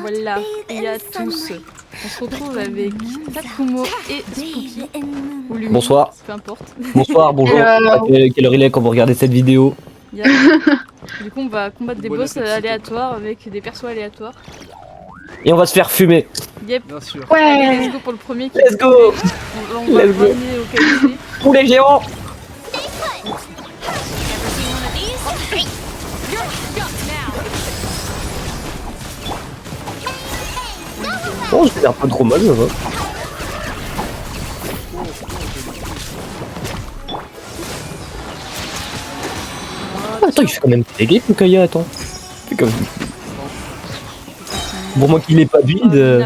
Voilà, il y a tous. On se retrouve avec Takumo et Spooky. Ou Lumi, Bonsoir. peu importe. Bonsoir, bonjour. Quelle heure il est quand vous regardez cette vidéo? Du coup, on va combattre des boss aléatoires avec des persos aléatoires. Et on va se faire fumer. Yep. Bien sûr. Ouais. Allez, let's go pour le premier. Let's go. On va ramener au KFC. Poulet géant. Oh, je fais un peu trop mal, ça va. Attends, il fait quand même dégueu, Fukaya, attends. Il fait comme... Bon, moi qu'il est pas vide.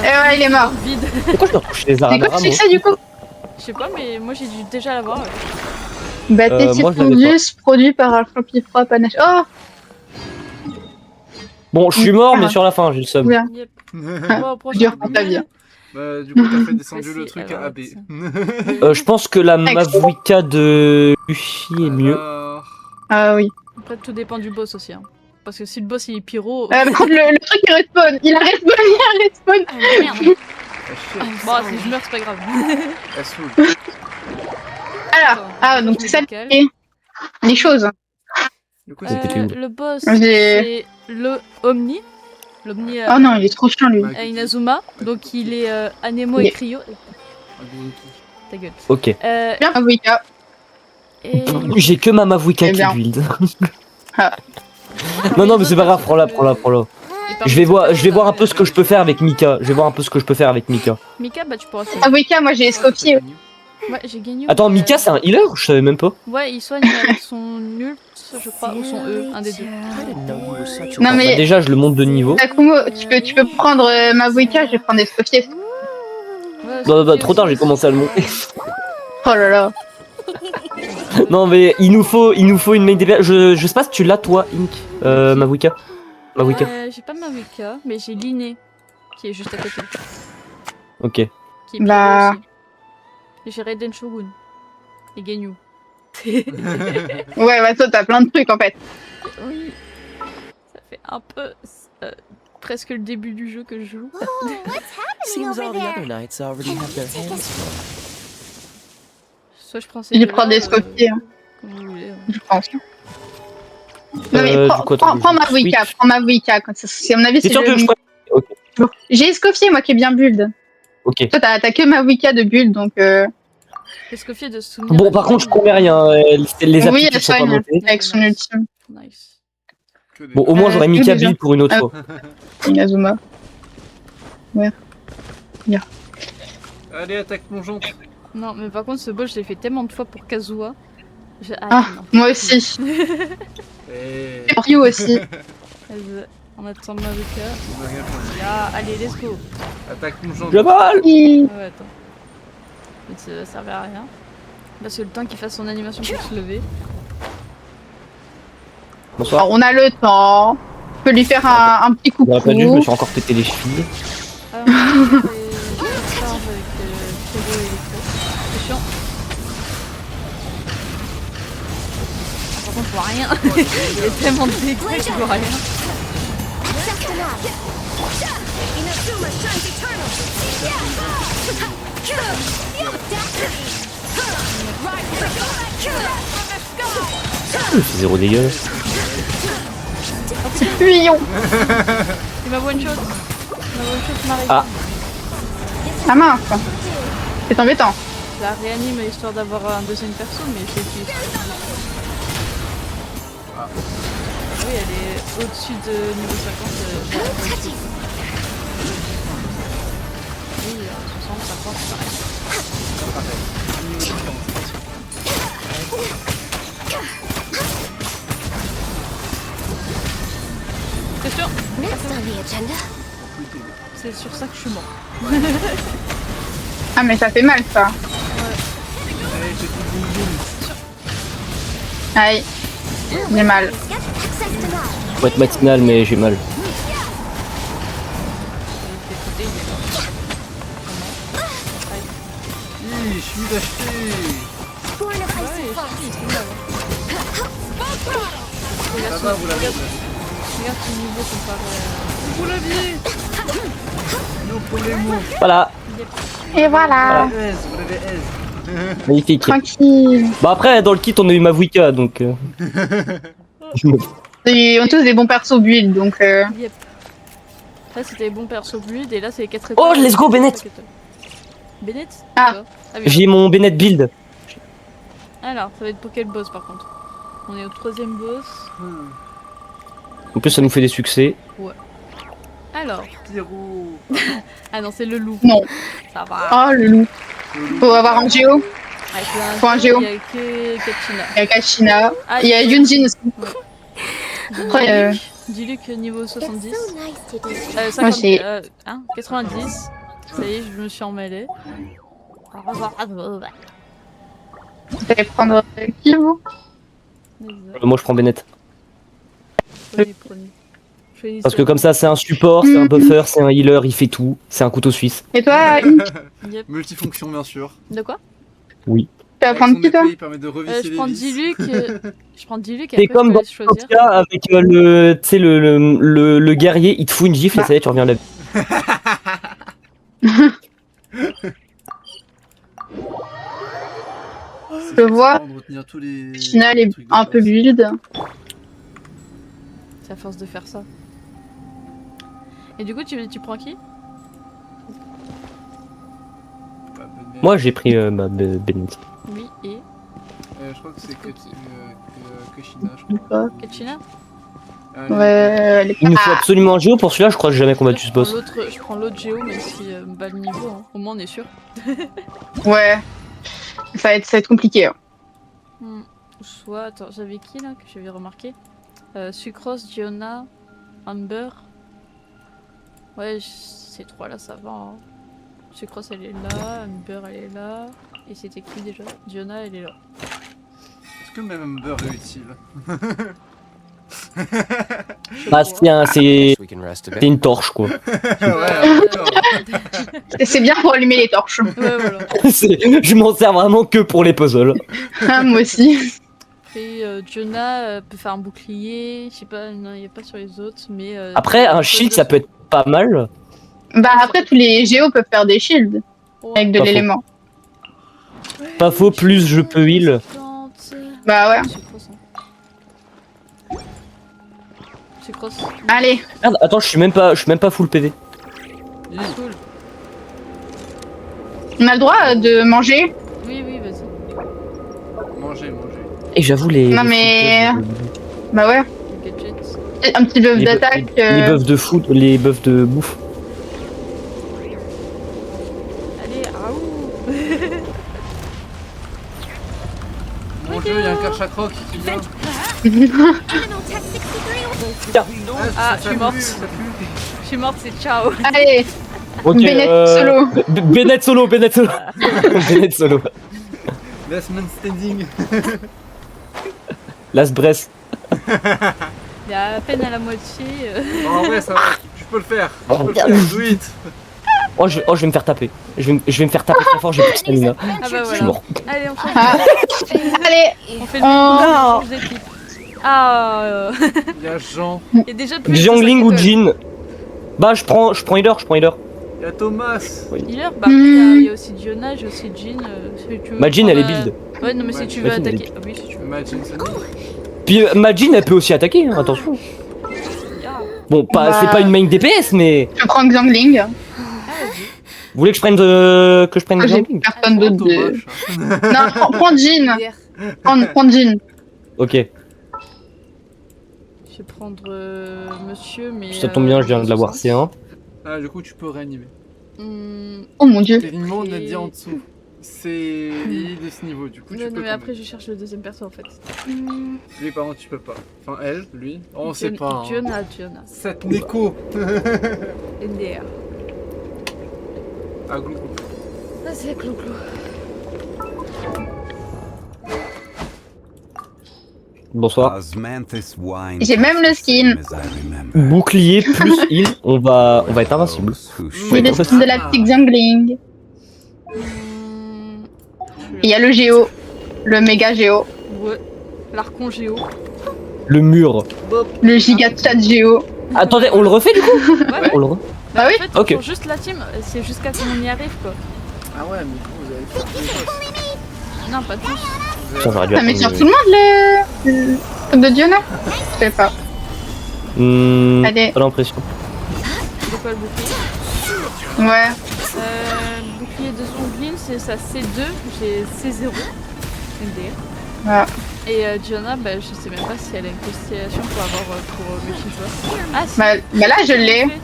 Et ouais, il est mort. Vide. Pourquoi je dois toucher les C'est arames? quoi le succès du coup? Je sais pas, mais moi j'ai dû déjà l'avoir. Ouais. Baptiste moi, je l'avais Fondus, produit par Alpha Pifra Panache. Oh! Bon, je suis mort, mais sur la fin, j'ai le seum. Bien. Yep. Ah, Bon, prochain. dur pour ta vie. Bah, du coup, t'as fait descendre Vas-y, le truc à alors, AB. Je pense que la Mavuika de Luffy est mieux. Alors... Ah oui. Après, tout dépend du boss aussi. Hein. Parce que si le boss il est pyro. Par contre, le truc il respawn. Il a respawn. Ah, merde. Ah, Bon, si je meurs, c'est pas grave. elle se fout. Alors, ah, donc c'est ça les choses. Du coup, c'était où? Le boss, J'ai- c'est le Omni. L'Omni Oh non, il est trop chiant lui. Inazuma. Donc il est Anemo et Oui. Cryo. Ta gueule. Ok. Bien, Wika. Et... J'ai que ma Mavuika Eh qui bien. build. Ah. Non, mais c'est pas grave, prends-la. Je vais voir un peu ce que je peux faire avec Mika. Mika, bah tu pourras faire. Ah, Wika, moi j'ai escopié. Ouais, j'ai gagné. Attends, Mika, c'est un healer? Je savais même pas. Ouais, il soigne avec son ult, je crois, ou son E, un des deux. Non Bah, mais, déjà, je le monte de niveau. Takumo, tu peux prendre ma Wika, je vais prendre escopié. Ouais, Bah, trop tard, j'ai commencé à le monter. Oh là là. Non, mais il nous faut une main DPS. Je sais pas si tu l'as, toi, Ink. Mavuika. J'ai pas ma Wika, mais j'ai l'inné, qui est juste à côté. Ok. Qui est Bah. pyro aussi. Et j'ai Raiden Shogun. Et Genyu. Ouais, bah toi t'as plein de trucs en fait. Oui. Ça fait un peu presque le début du jeu que je joue. Seems all the other knights already have their hands full. Soit je prends ces Il deux-là, prend des escopiés, hein, comme vous voulez. Hein. je pense. Non mais du coup, attends, prends ma je Wika, switch. prends ma Wika. C'est à mon avis C'est c'est sûr que le je mieux. Ok. J'ai escoffié moi qui est bien build. Ok. Toi t'as que ma Wika de build donc Escoffier de souvenir. Bon, par contre, je promets rien. Les oui, aptitudes elle sont pas soigne montées. avec son ultime. Nice. Bon, au moins, j'aurais mis que Kaby déjà. pour une autre fois. Inazuma. Ouais. Allez, attaque mon jonc. Non, mais par contre, ce boss, je l'ai fait tellement de fois pour Kazuha. Ah, moi aussi. Et... Et Ryu aussi. Vas-y, on attend Maruka. on va rien faire. Là, allez, let's go. Attaque mon jonc. Je vole. Ouais, attends. Mais ça va servir à rien. Parce que le temps qu'il fasse son animation pour se lever. Bonsoir. Alors, on a le temps. On peut lui faire un petit coucou. J'aurais pas dû, je me suis encore pété les chevilles. Alors, on fait charge avec Kero et Electro. C'est chiant. Par contre, je vois rien. Il y a tellement de dégâts que je vois rien. Je fais zéro dégâts. Puyon. Il m'a one shot. M'arrête. Ah. Ah mince. C'est embêtant. Je la réanime histoire d'avoir un deuxième perso, mais je l'utilise. Ah. Oui, elle est au-dessus de niveau 50. Oui, 60, 50, c'est pareil. C'est sûr. C'est sur ça que je suis mort. Ah mais ça fait mal ça. Allez, j'ai dit boum boum. Aïe. J'ai mal. Faut être matinal, mais j'ai mal. envie d'acheter. Ça va, vous l'avez. Regarde ton niveau comparé Vous l'aviez. No problemo. Voilà, Et voilà. Vous l'avez aise. magnifique. Tranquille. Bah après, dans le kit, on a eu Mavuika, donc... Ils ont tous des bons persos build, donc... Yep. Là c'était les bons persos build et là c'est les 4 étoiles. Oh, let's go, Bennett. Bennett. Ah. Ça va oui. J'ai mon Bennett build. Alors, ça va être pour quel boss par contre? On est au 3ème boss. En plus, ça nous fait des succès. Alors. Pyro. Ah non, c'est le loup. Non. Ça va. Oh, le loup. Faut avoir un géo. Avec Faut un géo. Il y a que Kachina. Il y a Kachina. Ah, Il y a Yunjin aussi. Diluc. Après, Diluc niveau 70. Moi, 50, j'ai- 90. Ça y est, je me suis emmêlée. Vous allez prendre qui, vous? Moi, je prends Bennett. Prenez. Parce que comme ça, c'est un support, c'est un buffer, c'est un healer, il fait tout. C'est un couteau suisse. Et toi, Ink, Yep. Multifonction, bien sûr. De quoi? tu vas prendre qui, toi? Il permet de revisser Je les prends vis. Diluc. Je prends Diluc et C'est après comme je dans peux choisir. Scotia avec le, tu sais, le guerrier, il te fout une gifle et ça y est, tu reviens à la vie. C'est Je vois. fatigant de retenir tous les Kachina, elle est trucs de un peu base. build. C'est à force de faire ça. Et du coup, tu prends qui? Bah, Bennett. Moi, j'ai pris Bennett. Oui, et Je crois que c'est Kachina, je crois. Kachina. Ouais, elle est Il nous faut pas... absolument un géo pour celui-là, je crois que j'ai jamais combattu ce boss. Je prends l'autre Géo, même si bas le niveau. Hein. Au moins, on est sûr. Ouais. Ça va être compliqué. Hein. Soit, attends, j'avais qui là que j'avais remarqué? Sucrose, Giona, Amber. Ouais, ces trois là, ça va. Hein. Sucrose, elle est là, Amber, elle est là. Et c'était qui déjà? Giona, elle est là. Est-ce que même Amber est utile? Bah, c'est We can rest a c'est bit. une torche, quoi. C'est bien pour allumer les torches. Ouais, voilà. Je m'en sers vraiment que pour les puzzles. Ah, moi aussi. Et Giona peut faire un bouclier. Je sais pas, non, il n'y a pas sur les autres. Mais Après, un shield, ça peut être pas mal. Bah après, tous les géos peuvent faire des shields avec de Pas faux. l'élément. Pas faux, plus je peux heal. Bah ouais. Sucrose. Allez. Merde, attends, je suis même pas full PV. Cool. On a le droit de manger. Oui, oui, vas-y. Manger. Et j'avoue, les. Non, mais- Bah ouais. Les gadgets. Un petit buff Les d'attaque. Les buffs de foot, les buffs de bouffe. Allez, aouh. Mon dieu, il y a un Karchakroc qui vient. Ah, je suis morte. Ça pue. Je suis morte, c'est ciao. Allez. Ok, Bennett solo. Bennett solo, Bennett solo. Bennett solo. Last man standing. Last breath. Il y a à peine à la moitié. En vrai, ça va, tu peux le faire. Tu Oh, peux le faire, do it. Oh, je vais me faire taper. Je vais me faire taper très fort, j'ai plus de stamina. Ah bah Je suis voilà. mort. Allez, on change. Ah. Allez. On fait Oh. on change d'équipe. Ah, Il y a Jean. il y a déjà plus de Jiangling 5 ou étoiles. Jin. Bah, je prends healer. Il y a Thomas. Healer, bah après il y a aussi Giona, j'ai aussi Jin. Si tu veux Ma Jin, prendre, elle est build. Ouais, non, mais si Ouais, tu veux Jin, elle est attaquer. Ah oui, si tu veux. Imagine Sonic. Puis ma Jin, elle peut aussi attaquer, hein, attention. Ah, Bon, Bah. c'est pas une main DPS, mais. Je prends Xiangling. vas-y. Vous voulez que je prenne J'ai Jiangling? personne d'autre de... Thomas. Non, prends Jin. Prends Jin. Ok, Je vais prendre monsieur, mais. ça tombe bien, je viens de l'avoir C1. Ah, du coup, tu peux réanimer. Oh mon dieu. Techniquement, on a dit en dessous. C'est il de ce niveau, du coup, tu Non, peux. non, mais tomber. après je cherche le deuxième perso en fait. Lui, par contre, tu peux pas. Enfin, elle, lui. Oh, on sait pas. Hein. Giona. Cette Neko. NDR. Ah, glou. Ah, c'est clou. Bonsoir. J'ai même le skin. Bouclier plus heal, on va être invincible. J'ai le skin de la petite Xiangling. Il y a le Géo, le méga Géo, Ouais. L'Archon Géo. Le mur. le giga chat Géo. Attendez, on le refait du coup Ouais. On le refait. Bah oui. En fait, Ok. pour juste la team, c'est jusqu'à ce qu'on y arrive quoi. Ah ouais, mais vous avez fait tous les boss. Non, pas tous. Putain, j'aurais dû Ça met sur attendre. tout le monde les trucs de Diona. Je sais pas. Allez. Pas l'impression. C'est quoi le bouclier? Ouais. Bouclier de Zonglin, c'est sa C2, j'ai C0. MDR. Voilà. Et Diona, bah, je sais même pas si elle a une constellation pour avoir pour multijoueur. Ah si. Bah là, je l'ai. Mais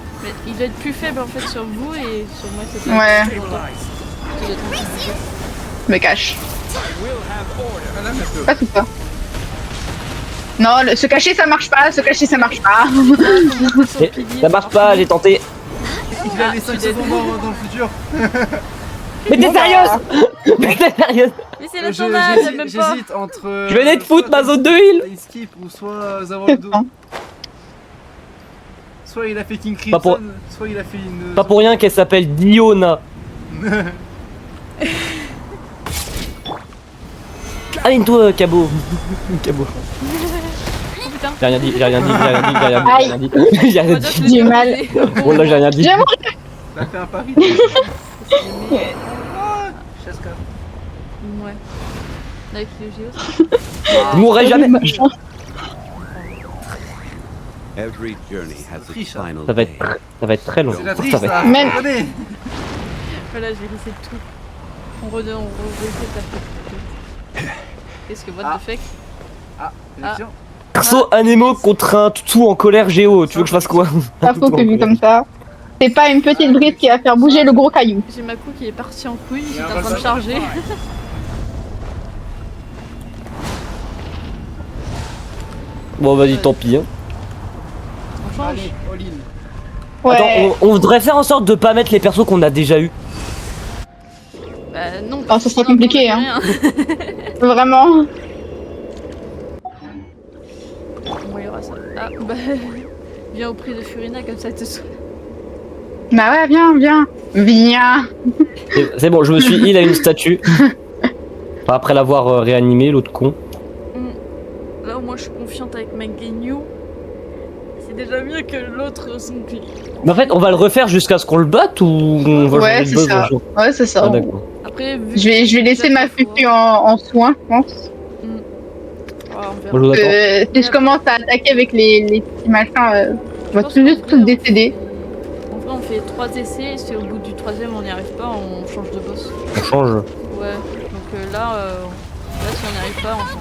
il doit être plus faible en fait sur vous et sur moi c'est pas. Ouais. Ça doit être un petit peu. Je me cache. Madame, elle peut. Pas tout ça. Non, se cacher ça marche pas, se cacher ça marche pas. Eh, ça marche pas, j'ai tenté. Il a les 5 secondes dans le futur. Mais t'es sérieuse Mais t'es sérieuse Mais c'est la tornade, elle même pas. J'hésite entre. Je venais de foutre ma zone de heal. Il skip ou soit Zavaldo. Soit il a fait King Crimson, Pas pour- soit il a fait une. Pas pour rien qu'elle s'appelle Diona. Aline-toi, Cabo. Cabo. Oh putain. J'ai rien dit, j'ai rien dit, j'ai rien dit, j'ai rien dit, j'ai rien dit. J'ai rien Oh, dit. je l'ai J'ai pas mal. posé. Oh là, j'ai rien dit. J'ai mon T'as fait un pari. Chaska. Ouais. Avec le géo. Je mourrai jamais. Every journey has its Triche, hein. final Ça va day. être très long. C'est la Ça triche va être- ça. Même- Prenez. Voilà, j'ai reset tout. On reset ta Qu'est-ce que what Ah. the fuck? Ah, connexion. Perso, Anemo contre un toutou en colère Géo. Tu veux que je fasse quoi? Pas faux que vu comme ça. C'est pas une petite brise qui va faire bouger le gros caillou. J'ai ma coup qui est partie en couille, Il y j'étais a un en train de passage. charger. Bon, vas-y, tant pis. Hein. On change. Allez, all in. Ouais. Attends, on voudrait faire en sorte de pas mettre les persos qu'on a déjà eu. Bah non. Oh, ça sera sinon, compliqué, on hein. fait rien. Vraiment. Bon, il y aura ça. Ah, bah. Viens au prix de Furina, comme ça te soigne. Bah ouais, viens, viens. Viens. C'est bon, je me suis heal à une statue. Enfin, après l'avoir réanimé, l'autre con. Là, au moins, je suis confiante avec ma Genyu. C'est déjà mieux que l'autre Zombie. Mais en fait, on va le refaire jusqu'à ce qu'on le batte ou on va Ouais, changer de c'est buzz ça. un jour? Ouais, c'est ça. Ah, d'accord. Après, vu Je vais laisser ma fufu en soin, je pense. Ah, on verra. Moi, je vous attends. Si je commence à attaquer avec les petits machins, on va pense tout qu'en juste vrai, tous décéder. En vrai, on fait 3 essais et si au bout du 3ème on n'y arrive pas, on change de boss. On change. Ouais, donc là, si on n'y arrive pas, on s'en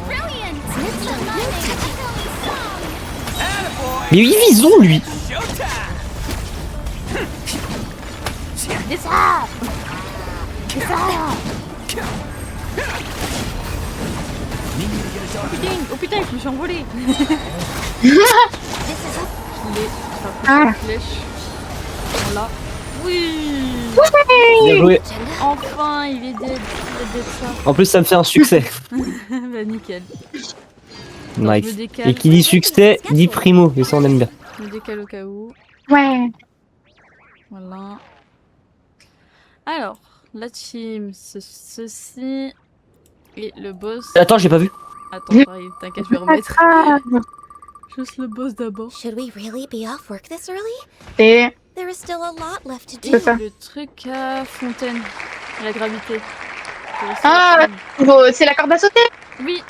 Mais il vise où, lui? Oh putain, je me suis envolé. Ah. Flèche. Voilà. Oui. Bien joué. Enfin, il est dead. Il est dead ça. En plus, ça me fait un succès. Bah nickel. Je me Nice. décale. Et qui dit succès, dit primo. Et ça, on aime bien. Je me décale au cas où. Ouais. Voilà. Alors, la team, ceci. Et le boss. Attends, j'ai pas vu. Attends, pareil, t'inquiète, je vais remettre. Ah. Juste le boss d'abord. Should we really be off work this early? Et There is still a lot left to do. C'est ça. Le truc à Fontaine. La gravité. Ah, c'est la corde à sauter. Oui.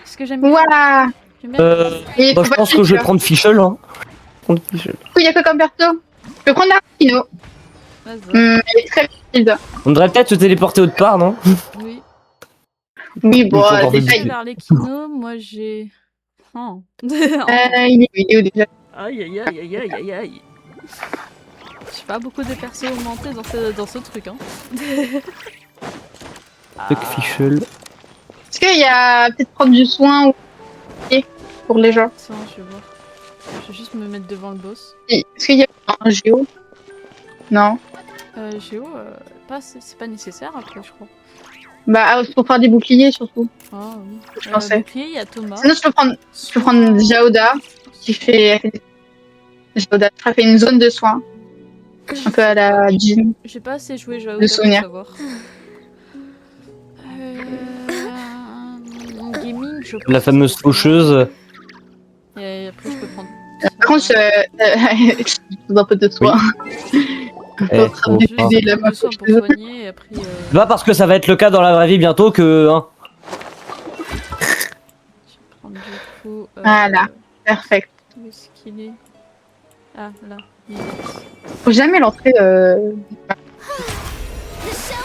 Ce que j'aime bien. Voilà. J'aime bien. Et Bah, tu je vois, pense que je vais prendre Fischl. Hein. Prendre Fischl. il y a que comme perso. Je vais prendre Artino. Vas-y. Elle est très rapide. On devrait peut-être se téléporter autre part, non? Oui. Oui, bon, Il faut encore déjà, vite. Vers l'Equino, moi j'ai. Oh. il est vidéo déjà. Aïe aïe aïe aïe aïe aïe aïe. J'ai pas beaucoup de persos augmentés dans ce truc, hein. Truc Fischl. Est-ce qu'il y a peut-être prendre du soin ou pour les gens? Tiens, je vais voir. Je vais juste me mettre devant le boss. Est-ce qu'il y a un géo? Non. Géo, c'est pas nécessaire après, je crois. Bah, pour faire des boucliers surtout. Ah oui. Je pensais. Bouclier, il y a Thomas. Sinon, je peux prendre Jaoda qui fait. Jaoda qui fait une zone de soins. Un peu à la Jean. J'ai pas assez joué Jao Le souvenir. pour savoir. Gaming, je La pense fameuse que- faucheuse. Et après, je peux prendre. Par contre, je un peu de soin. Je suis en train oh, d'utiliser la de soin pour faucheuse. soigner et après. Pas parce que ça va être le cas dans la vraie vie bientôt que. Hein. Je vais prendre du coup. Voilà. Perfect. Où est-ce qu'il est? Ah, là. Faut jamais l'entrer. The show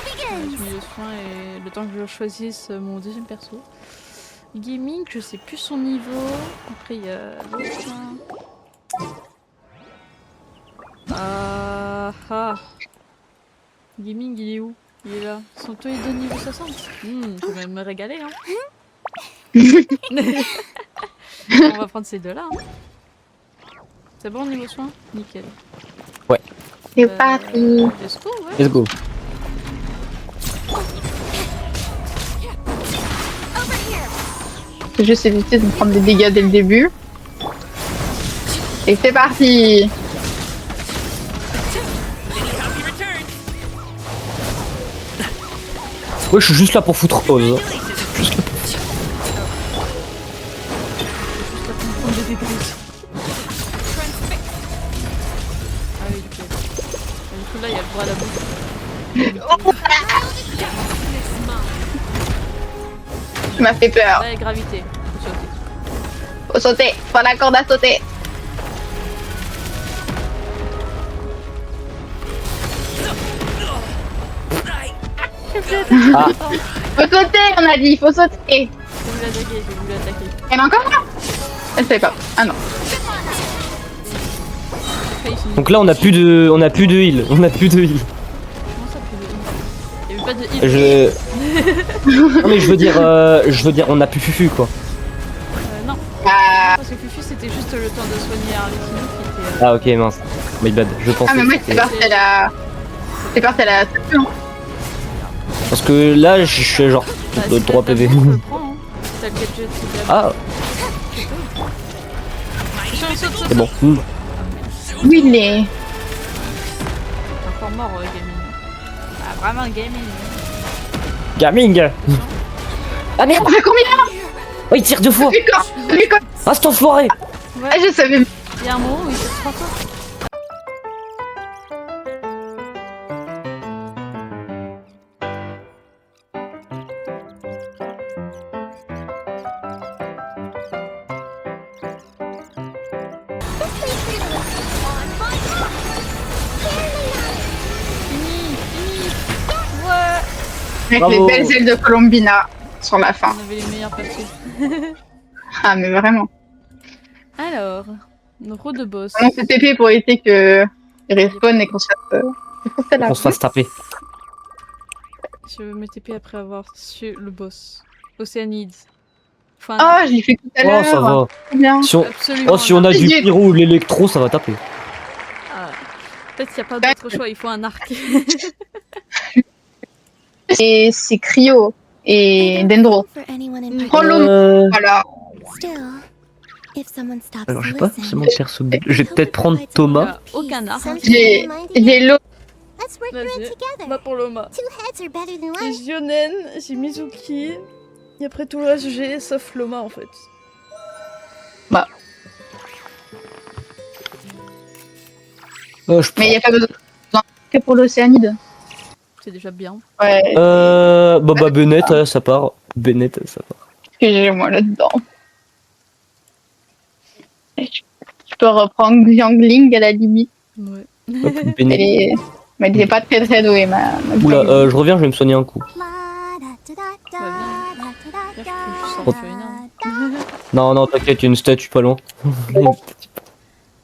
Je begins. mets le soin et le temps que je choisisse mon deuxième perso. Gaming, je sais plus son niveau. Après, il y a l'autre. Ah. Gaming, il est où? Il est là. Sont tous les deux niveau 60. Je vais même me régaler. Hein. On va prendre ces deux-là. Hein. C'est bon niveau soin? Nickel. C'est parti. Let's go, ouais. Let's go. Faut juste éviter de me prendre des dégâts dès le début. Et c'est parti. Ouais, je suis juste là pour foutre Oz. Juste là. Prendre des dégâts aussi. Ah oui, ok. Du coup, là, il y a le bras à la bouche. Tu m'as fait peur. Là, il y a gravité. Faut sauter. Faut sauter. Faut la corde à sauter. Ah. Faut sauter, on a dit. Faut sauter. J'ai voulu attaquer. Elle est encore là? Elle savait pas. Ah non. Après, il finit. Donc là, on a plus de heal. On a plus de heal. Comment ça, plus de heal? Il y avait pas de heal. Non mais je veux dire, on a plus fufu quoi. Non. Ah, Parce que Fufu, c'était juste le temps de soigner Arlecchino qui était. Ah ok mince. My bad. Je pensais. ah mais moi c'est parti à la. C'est parti à la. Parce que là, je suis genre Bah, de si 3 t'as PV. le bon, prends, hein. T'as le gadget, c'est bien. Ah, Saute. c'est bon. Oui, il est. Encore mort, gaming. Ah, vraiment gaming. Gaming. Ah merde. On fait combien? Oh, il tire 2 fois. Lui, quoi? Ah, cet enfoiré. Ouais, Ah, je savais. il y a un moment où il fait 3 fois. Ouais. Avec Bravo. les belles ailes de Colombina sur la fin. On avait les meilleurs persos. Ah, mais vraiment. Alors, nos roue de boss. On s'est TP pour éviter que il respawn et qu'on se fasse. On se fasse taper. Je me TP après avoir su le boss. Océanides. Enfin, Oh, je l'ai fait tout à Oh, l'heure. ça va. Très bien. Si on, absolument. oh, si on a du Idiot. pyro ou de l'électro, ça va taper. Ah, peut-être qu'il n'y a pas d'autre choix, il faut un arc. C'est Cryo et Dendro. For anyone in Prends l'eau. Voilà. Still, if someone stops Alors, to j'ai pas listen, forcément de perso. Je vais peut-être prendre Il Thomas. n'y a aucun arc. J'ai l'eau. Let's work through Vas-y. it together. Moi pour Loma. Two heads are better than J'ai one. Jionen, j'ai Mizuki. Et après tout le reste, j'ai sauf Loma en fait. Je Mais il n'y a pas besoin que pour l'Océanide. C'est déjà bien. Ouais. Bah, Bennett, ça part. Bennett, ça part. Que j'ai moi là-dedans. Je peux reprendre Xiangling à la limite. Ouais. Hop, Bennett. Mais elle est pas très très douée, ma Oula, je reviens, je vais me soigner un coup. La da da da Ouais, da bien. da da Là, da je peux juste da en faire une arme. Non, non, t'inquiète, il y a une statue pas loin.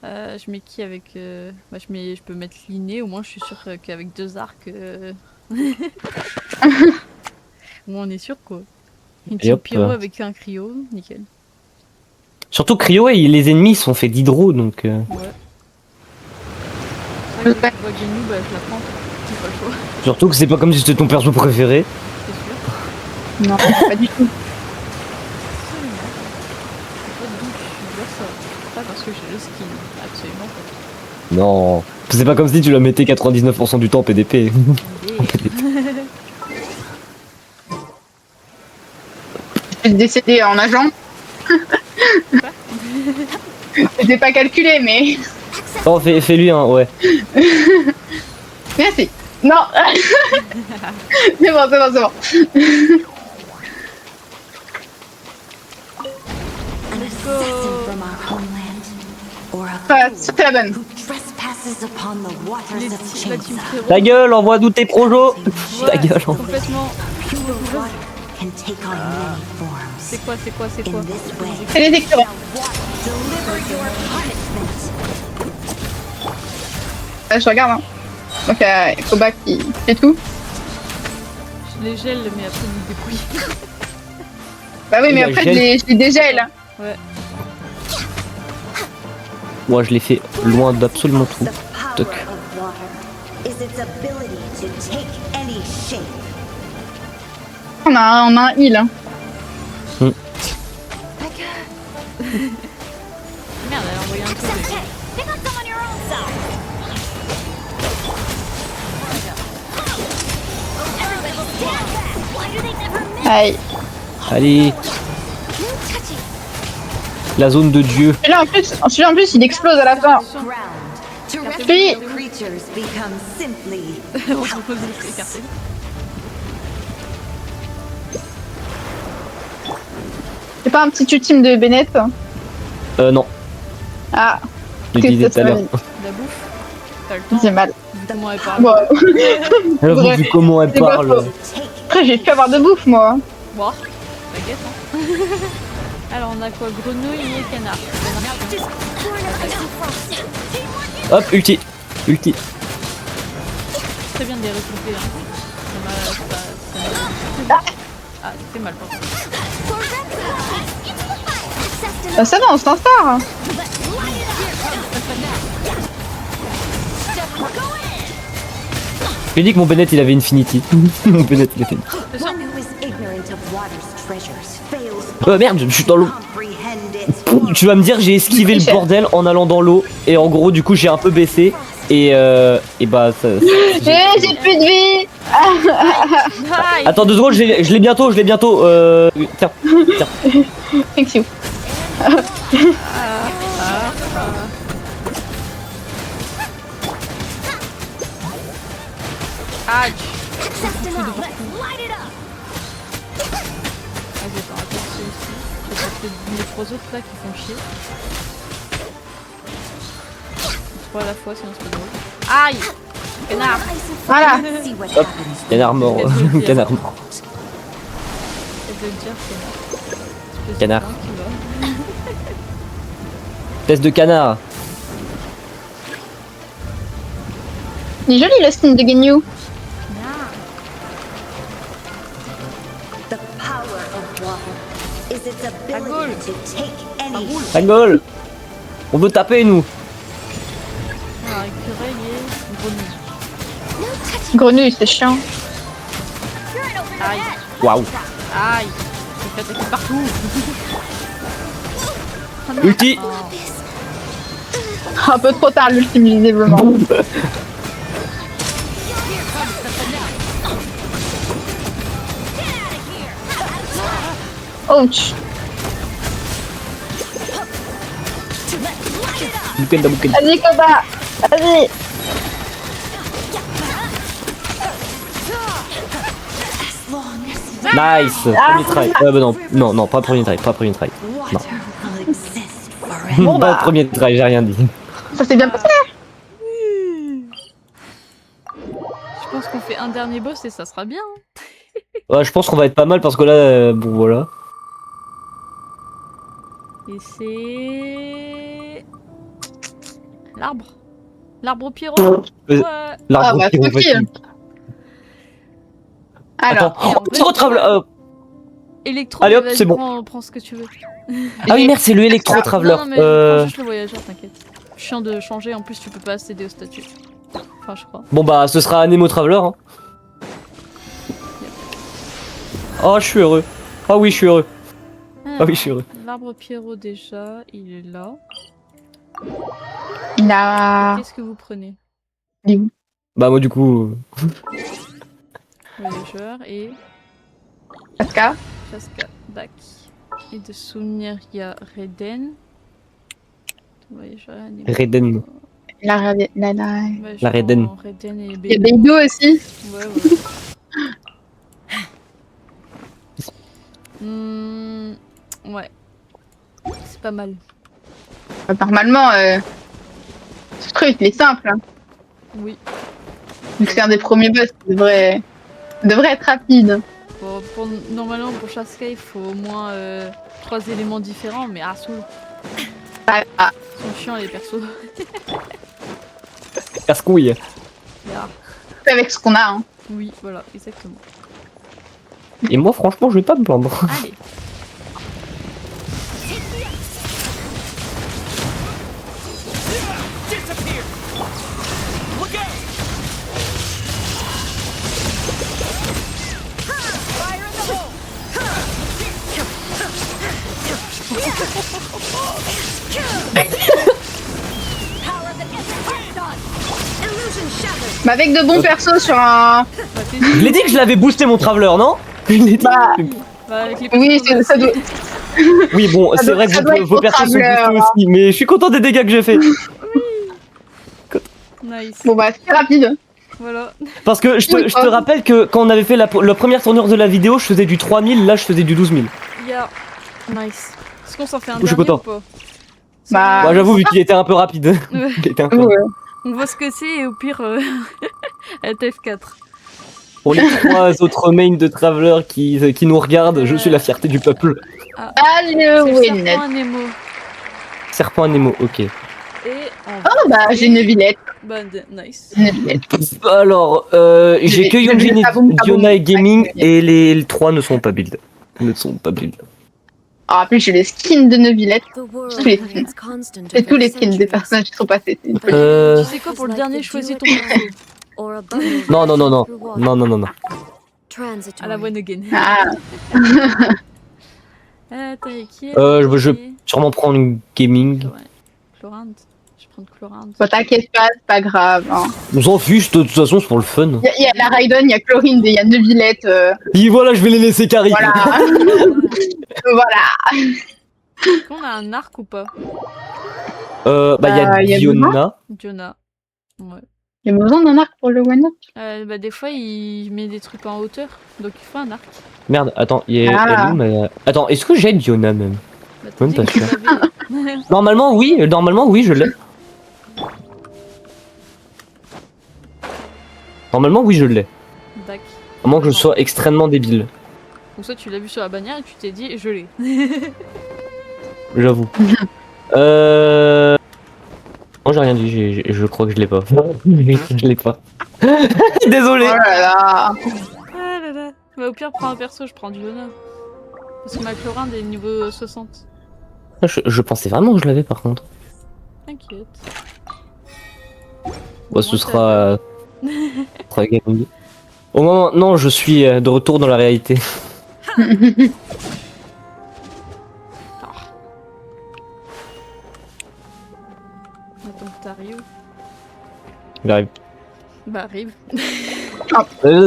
Je mets qui avec. Bah, je peux mettre Linné, au moins je suis sûre qu'avec 2 arcs. Au moins on est sûr quoi. Une Et team hop. pyro avec un cryo, nickel. Surtout Cryo, les ennemis sont faits d'hydro, donc. Ouais. C'est vrai que je vois Genou, bah je la prends. J'ai pas le choix, Surtout que c'est pas comme si c'était ton perso préféré. c'est sûr. Non, pas du tout. Absolument. Pas d'où tu vois ça. Pas parce que j'ai le skin. Absolument pas. Non. C'est pas comme si tu la mettais 99% du temps en PDP. Yeah. suis décédée en nageant. C'était pas calculé, mais Oh, fais-lui un, ouais. merci. Non. C'est bon, c'est bon, c'est bon. An assassin from our homeland, or a Voilà, fool c'était la bonne. who trespasses upon the waters Les of petits bâtiments Chainsaw. frérot. Ta gueule, envoie-nous tes projos. Ouais, Ta gueule, envoie. complètement. Pure water can take on many forms. C'est quoi, c'est quoi, c'est quoi? In this way, C'est les écureuils. deliver your punishment. Je regarde. Hein. Donc, il faut Koba qui fait tout. Je les gèle, mais après, je me débrouille. Bah oui, mais Il après, gèle. je les dégèle. Ouais. Moi, je l'ai fait loin d'absolument tout. The power Toc. of water is its ability to take any shape. On a un heal. Hein. Merde, elle a envoyé un truc. Pick up some on your own side. Everybody stand back. Why do they never miss? Aïe. Allez, la zone de Dieu. Celui-là, en plus, il explose à la fin. Ground. Puis- Terrestrial creatures become simply On se repose les écartés. C'est pas un petit ultime de Bennett? Non, Ah, j'ai que utilisé tout à l'heure. La bouffe. T'as le temps. c'est mal. Vu comment elle parle. Bon, Elle a Vrai. vu comment elle C'est pas parle. faux. après, j'ai pu avoir de bouffe, moi. Bon, t'inquiète. Hein. Alors, on a quoi? Grenouille et canard. Hop, ulti. Ulti. Très bien de les recruter. Hein. Ça m'a- Ah, c'était mal, pardon. Bah, ça va, on s'en sort. J'ai dit que mon Bennett il avait Infinity. Mon Bennett il a fait. one who is ignorant of water's treasures fails Merde, je suis dans l'eau. comprehend its Tu vas me dire j'ai esquivé le bordel en allant dans l'eau et en gros du coup j'ai un peu baissé et bah ça, J'ai plus de vie. Ah, Attends 2 secondes, je l'ai bientôt, tiens. Thank you. Aïe. Access denied. Light it up. Vas-y, attends, celui-ci. Je vais passer les 3 autres là qui font chier. 3 à la fois, sinon c'est pas drôle. Aïe. Canard. Voilà. see what Hop. happens. Canard mort. Canard mort. C'est de le dire, canard. Espèce de Canard. blanc qui va. Test de canard. Il est joli le skin de Genyu. The power of water is its ability to take any shape. La gueule. On veut taper nous. Alors, écureuil et grenouille. Grenouille, c'est chiant. Aïe. Waouh. Aïe. Je me fais attaquer partout. Ulti. Un peu trop tard l'ultime, visiblement. Ouch. Bouken da bouken. Vas-y, Koba. Vas-y. Nice. Premier try. Bah non, pas premier try, pas premier try. Water will exist forever. Bon, Pas bah. premier try, j'ai rien dit. Ça s'est bien passé. Je pense qu'on fait un dernier boss et ça sera bien. Hein. Ouais, je pense qu'on va être pas mal parce que là, bon voilà. Et c'est... L'arbre. L'arbre au pyro. Euh, Ouais. L'arbre Ah, bah, qui tranquille. refait- Alors, Attends, électro-traveler. Électro, Allez, hop, vas-y, c'est bon. prends ce que tu veux. Ah oui, merde, c'est le électro-traveler. Non, non, mais prends juste le voyageur, t'inquiète. Chiant de changer, en plus tu peux pas accéder au statut. Enfin, je crois. Bon bah, ce sera un Nemo Traveler. Hein. Oh, je suis heureux. Ah oui, je suis heureux. Ah oui, je suis heureux. L'arbre Pierrot déjà, il est là. il a. Qu'est-ce que vous prenez? Bah moi du coup... Voyageur et Pascal. Chaska. Dac. Et de souvenirs, il y a Reden. Ouais, j'ai rien aimé. Reden. Ouais, je La Reden. prends Reden et Il y a Beidou. Beidou aussi. Ouais, ouais. Ouais. C'est pas mal. Normalement, ce truc, il est simple. Hein. Oui. Vu que c'est un des premiers boss, devrait être rapide. Bon, normalement, pour chaque sky, il faut au moins 3 éléments différents, mais soul. Ah, Ils sont chiants, les persos. Casse-couille. Yeah. c'est avec ce qu'on a. Hein. Oui, voilà, exactement. Et moi, franchement, je vais pas me plaindre. Allez. Bah, avec de bons persos sur un. Bah, t'es Je l'ai dit que je l'avais boosté mon Traveler, non? Je l'ai dit. Bah, Bah, avec les oui, persos, ça doit. Oui, bon, ça c'est doit- vrai que ça doit être vos au persos sont Traveler, boostés hein. aussi, mais je suis content des dégâts que j'ai fait. Nice. Bon, bah, c'est rapide. Voilà. Parce que je te rappelle que quand on avait fait la première tournure de la vidéo, je faisais du 3000, là je faisais du 12000. Yeah. Nice. Est-ce qu'on s'en fait un Je suis dernier content. ou pas? Bah, Bah, j'avoue, vu qu'il était un peu rapide. Ouais. Il était un peu Ouais. On voit ce que c'est et au pire, LTF4. Pour les 3 autres mains de Traveler qui nous regardent, je suis la fierté du peuple. Halloween. Serpent à Nemo. Serpent à Nemo, ok. Et en Oh, bah, j'ai une villette. bah, nice. Une villette. Alors, j'ai que Yonjin, Diona et Gaming, et les 3 ne sont pas build. Ne sont pas build. Ah, en plus, j'ai les skins de Neuvillette. The world Tous les remains constant C'est tous over les skins des centuries. personnages qui sont passés. C'est une folie. Euh... Tu sais quoi, pour le dernier, choisis ton perso. Or a bubble Non, non, non, non. through water. Non, non, non, non. Transitory. À la one again. Ah, Attends, qui est Je vais sûrement prendre une Gaming. Ouais. Chlorinde. Je vais prendre Chlorinde. bon, t'inquiète pas, c'est pas grave. Hein. On s'en fiche, de toute façon, c'est pour le fun. Il y a la Raiden, il y a Chlorine et il y a Neuvillette. Et voilà, je vais les laisser carry. Voilà. Voilà. Est-ce qu'on a un arc ou pas? Bah, il y a Diona. Diona. Ouais. Il y a besoin d'un arc pour le one-up. Bah, des fois, il met des trucs en hauteur. Donc, il faut un arc. Merde, attends, il y a. Ah. elle est où, mais... Attends, est-ce que j'ai Diona même? Bah, t'as Même dit pas que tu sûr. l'avais. Normalement, oui, je l'ai. Normalement, oui, je l'ai. Dac. À moins que je sois extrêmement débile, Donc, soit tu l'as vu sur la bannière et tu t'es dit, je l'ai. j'avoue. Non, j'ai rien dit, je crois que je l'ai pas. Je l'ai pas. Désolé. Oh là là. Ah là là. Bah, au pire, prends un perso, je prends Diona. Parce que ma Chlorinde est niveau 60. Je pensais vraiment que je l'avais par contre. T'inquiète. Bon, ce sera. Gaming. Au moment, non, je suis de retour dans la réalité. Attends que t'arrives. J'arrive. Bah, arrive. 2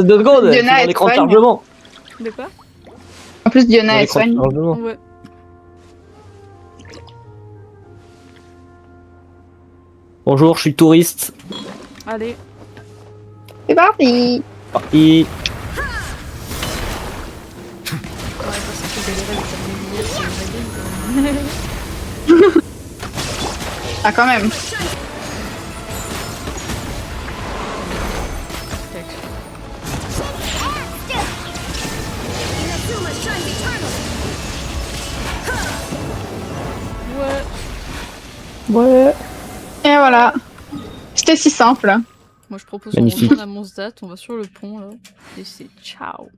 secondes, Diona c'est dans est l'écran de soigne. chargement. De quoi? En plus, Dans Diona est l'écran de soigne. chargement. Ouais. Bonjour, je suis touriste. Allez. C'est parti. Parti. Ouais, parce que j'ai galérais avec sa lumière, c'est une vraie game. Ah, quand même. Ouais. Ouais. Et voilà. C'était si simple. Moi, je propose Magnifique. qu'on retourne à Monsdat, on va sur le pont, là. Et c'est ciao.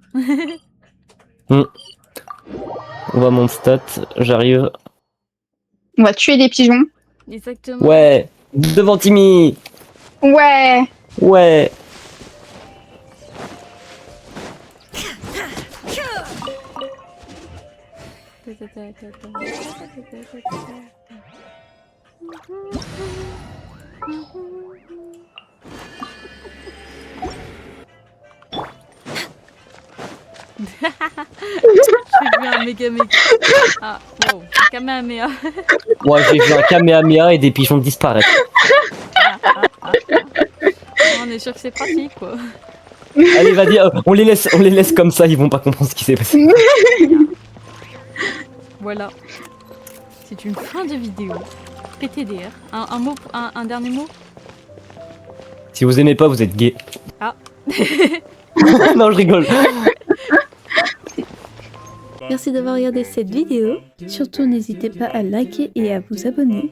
On va mon stat, j'arrive. On va tuer des pigeons. Exactement. Ouais. Devant Timmy. Ouais. Ouais. J'ai vu vu un méga méga. Ah, wow, un Kamehameha. Moi, j'ai vu un Kamehameha et des pigeons disparaître. On est sûr que c'est pratique, quoi. Allez, vas-y, on les laisse comme ça, ils vont pas comprendre ce qui s'est passé. Voilà. C'est une fin de vidéo. PTDR. Un dernier mot. Si vous aimez pas, vous êtes gay. Ah. Non, je rigole. Merci d'avoir regardé cette vidéo. Surtout, n'hésitez pas à liker et à vous abonner.